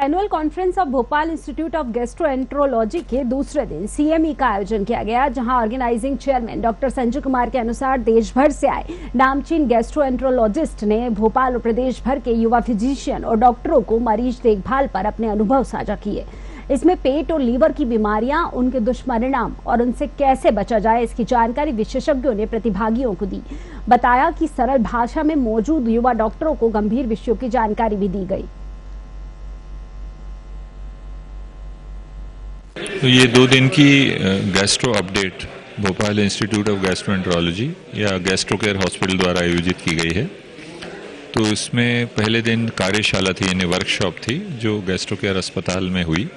Annual conference of Bhopal institute of gastroenterology के दूसरे दिन सीएमई का आयोजन किया गया, जहां organising chairman doctor Sanjay Kumar के अनुसार देश भर से आए नामचीन गैस्ट्रोएंट्रोलॉजिस्ट ने भोपाल और प्रदेश भर के युवा फिजिशियन और डॉक्टरों को मरीज देखभाल पर अपने अनुभव साझा किए। इसमें पेट और लीवर की बीमारियां, उनके दुष्परिणाम और उनसे कैसे बचा जाए, इसकी जानकारी विशेषज्ञों ने प्रतिभागियों को दी। बताया कि सरल भाषा में मौजूद युवा डॉक्टरों को गंभीर विषयों की जानकारी भी दी गई। तो ये 2 दिन की gastro update Bhopal institute of gastroenterology या गैस्ट्रो केयर हॉस्पिटल द्वारा आयोजित की गई है। तो इसमें पहले दिन कार्यशाला थी, यानी वर्कशॉप थी, जो गैस्ट्रो केयर अस्पताल में हुई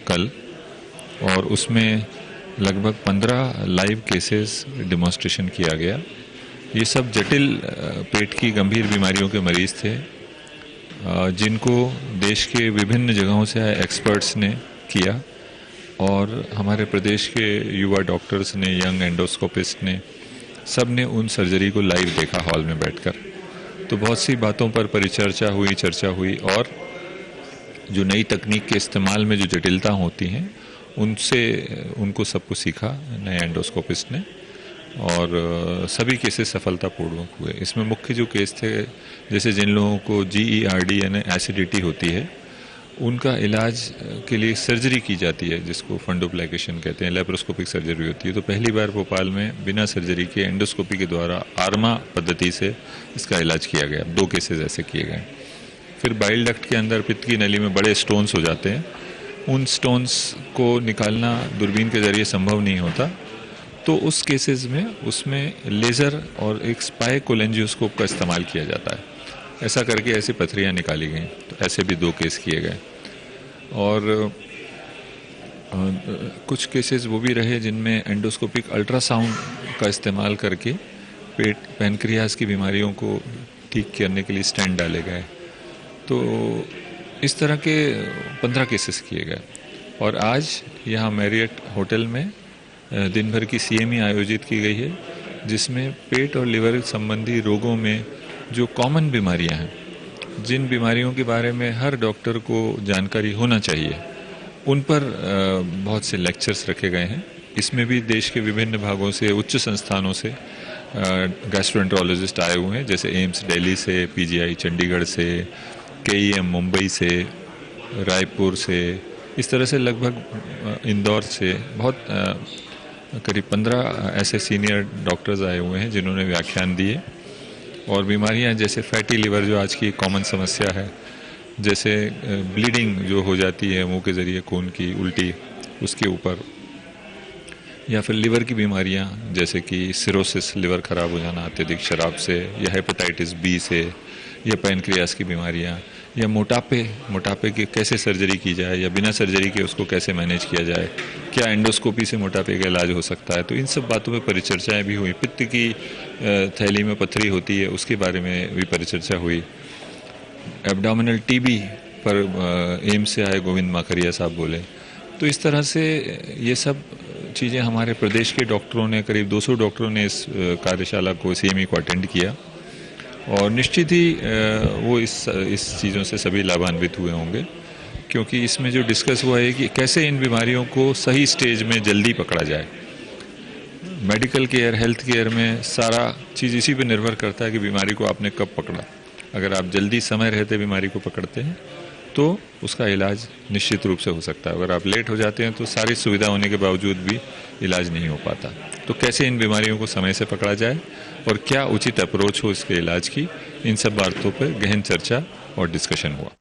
कल, और उसमें लगभग 15 लाइव केसेस डिमॉन्स्ट्रेशन किया गया। ये सब जटिल पेट की गंभीर बीमारियों के मरीज थे, जिनको देश के विभिन्न जगहों से आए एक्सपर्ट्स ने किया, और हमारे प्रदेश के युवा डॉक्टर्स ने, यंग एंडोस्कोपिस्ट ने, सब ने उन सर्जरी को लाइव देखा हॉल में बैठकर। तो बहुत सी बातों पर चर्चा हुई, और जो नई तकनीक के इस्तेमाल में जो जटिलता होती हैं उनको सबको सीखा नए एंडोस्कोपिस्ट ने, और सभी केसेस सफलतापूर्वक हुए। इसमें मुख्य जो केस थे, जैसे जिन लोगों को GERD यानी एसिडिटी होती है, उनका इलाज के लिए सर्जरी की जाती है, जिसको फंडोप्लाइकेशन कहते हैं, लेप्रोस्कोपिक सर्जरी होती है। तो पहली बार भोपाल में बिना सर्जरी के एंडोस्कोपी के द्वारा आर्मा पद्धति से इसका इलाज किया गया। 2 केसेस ऐसे किए गए। फिर बाइल डक्ट के अंदर पित्त की नली में बड़े स्टोन्स हो जाते हैं, उन स्टोन्स को निकालना दूरबीन के जरिए संभव नहीं होता, तो उस केसेस में उसमें लेज़र और एक स्पाइकोलेंजियोस्कोप का इस्तेमाल किया जाता है। ऐसा करके ऐसी पथरियाँ निकाली गई। तो ऐसे भी 2 केस किए गए, और कुछ केसेस वो भी रहे जिनमें एंडोस्कोपिक अल्ट्रासाउंड का इस्तेमाल करके पेट पैनक्रियाज की बीमारियों को ठीक करने के लिए स्टेंट डाले गए। तो इस तरह के 15 केसेस किए गए, और आज यहाँ मैरियट होटल में दिन भर की CME आयोजित की गई है, जिसमें पेट और लिवर संबंधी रोगों में जो कॉमन बीमारियां हैं, जिन बीमारियों के बारे में हर डॉक्टर को जानकारी होना चाहिए, उन पर बहुत से लेक्चर्स रखे गए हैं। इसमें भी देश के विभिन्न भागों से, उच्च संस्थानों से गैस्ट्रोएंट्रोलॉजिस्ट आए हुए हैं, जैसे एम्स दिल्ली से, PGI चंडीगढ़ से, KEM मुंबई से, रायपुर से, इस तरह से लगभग इंदौर से बहुत करीब 15 ऐसे सीनियर डॉक्टर्स आए हुए हैं, जिन्होंने व्याख्यान दिए। और बीमारियां जैसे फैटी लिवर, जो आज की कॉमन समस्या है, जैसे ब्लीडिंग जो हो जाती है मुंह के ज़रिए, खून की उल्टी, उसके ऊपर, या फिर लिवर की बीमारियां जैसे कि सिरोसिस, लिवर खराब हो जाना अत्यधिक शराब से, या हेपेटाइटिस B से, या पैनक्रियास की बीमारियां, या मोटापे की कैसे सर्जरी की जाए, या बिना सर्जरी के उसको कैसे मैनेज किया जाए, क्या एंडोस्कोपी से मोटापे का इलाज हो सकता है। तो इन सब बातों पे परिचर्चाएं भी हुई। पित्त की थैली में पथरी होती है, उसके बारे में भी परिचर्चा हुई। एब्डोमिनल TB पर एम्स से आए गोविंद माखरिया साहब बोले। तो इस तरह से ये सब चीज़ें हमारे प्रदेश के डॉक्टरों ने, करीब 200 डॉक्टरों ने इस कार्यशाला को, CME को अटेंड किया, और निश्चित ही वो इस चीज़ों से सभी लाभान्वित हुए होंगे, क्योंकि इसमें जो डिस्कस हुआ है कि कैसे इन बीमारियों को सही स्टेज में जल्दी पकड़ा जाए। मेडिकल केयर, हेल्थ केयर में सारा चीज़ इसी पे निर्भर करता है कि बीमारी को आपने कब पकड़ा। अगर आप जल्दी समय रहते बीमारी को पकड़ते हैं तो उसका इलाज निश्चित रूप से हो सकता है। अगर आप लेट हो जाते हैं तो सारी सुविधा होने के बावजूद भी इलाज नहीं हो पाता। तो कैसे इन बीमारियों को समय से पकड़ा जाए और क्या उचित अप्रोच हो इसके इलाज की, इन सब बातों पर गहन चर्चा और डिस्कशन हुआ।